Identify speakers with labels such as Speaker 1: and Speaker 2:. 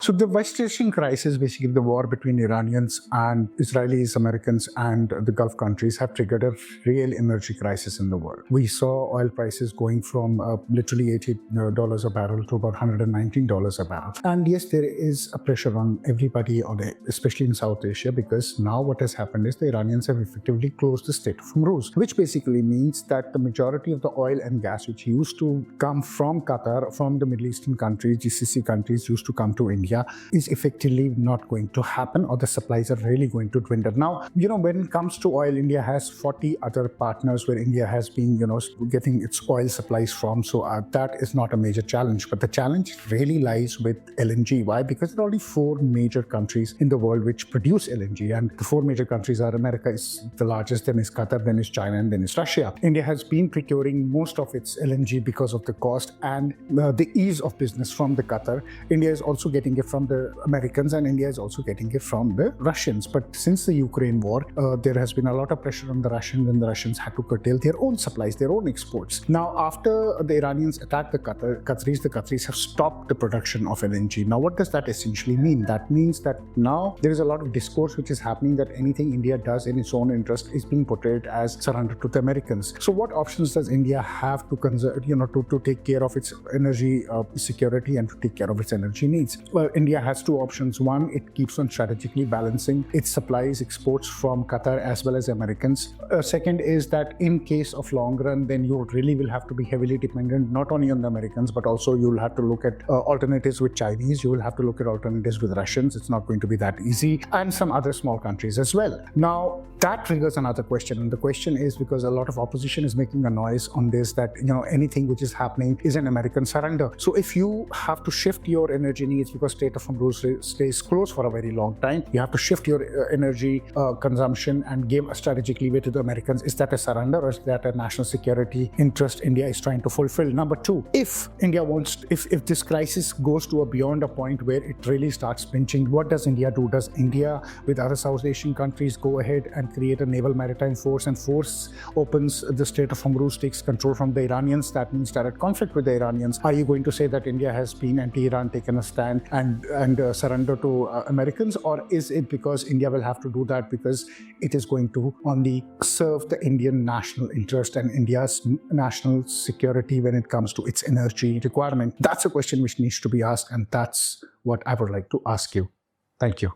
Speaker 1: So the West Asian crisis, basically the war between Iranians and Israelis, Americans, and the Gulf countries have triggered a real energy crisis in the world. We saw oil prices going from literally $80 a barrel to about $119 a barrel. And yes, there is a pressure on everybody, especially in South Asia, because now what has happened is the Iranians have effectively closed the Strait of Hormuz, which basically means that the majority of the oil and gas which used to come from Qatar, from the Middle Eastern countries, GCC countries, used to come to India, is effectively not going to happen, or the supplies are really going to dwindle. Now, when it comes to oil, India has 40 other partners where India has been, getting its oil supplies from. So that is not a major challenge. But the challenge really lies with LNG. Why? Because there are only 4 major countries in the world which produce LNG. And the 4 major countries are: America is the largest, then is Qatar, then is China, and then is Russia. India has been procuring most of its LNG because of the cost and the ease of business from the Qatar. India is also getting it from the Americans, and India is also getting it from the Russians. But since the Ukraine war, there has been a lot of pressure on the Russians, and the Russians had to curtail their own supplies, their own exports. Now, after the Iranians attacked the Qataris have stopped the production of LNG. Now, what does that essentially mean? That means that now there is a lot of discourse which is happening that anything India does in its own interest is being portrayed as surrender to the Americans. So what options does India have to conserve, to take care of its energy security and to take care of its energy needs? Well, India has 2 options. One, it keeps on strategically balancing its supplies, exports from Qatar as well as Americans. Second is that in case of long run, then you really will have to be heavily dependent not only on the Americans, but also you'll have to look at alternatives with Chinese. You will have to look at alternatives with Russians. It's not going to be that easy, and some other small countries as well. Now, that triggers another question, and the question is, because a lot of opposition is making a noise on this, that anything which is happening is an American surrender. So if you have to shift your energy needs because Strait of Hormuz stays closed for a very long time, you have to shift your energy consumption and give a strategic leeway to the Americans. Is that a surrender, or is that a national security interest India is trying to fulfill? Number 2, if India wants, if this crisis goes to beyond a point where it really starts pinching, what does India do? Does India, with other South Asian countries, go ahead and create a naval maritime force and opens the Strait of Hormuz, takes control from the Iranians? That means direct conflict with the Iranians. Are you going to say that India has been anti-Iran, taken a stand and surrender to Americans? Or is it because India will have to do that because it is going to only serve the Indian national interest and India's national security when it comes to its energy requirement? That's a question which needs to be asked, and that's what I would like to ask you. Thank you.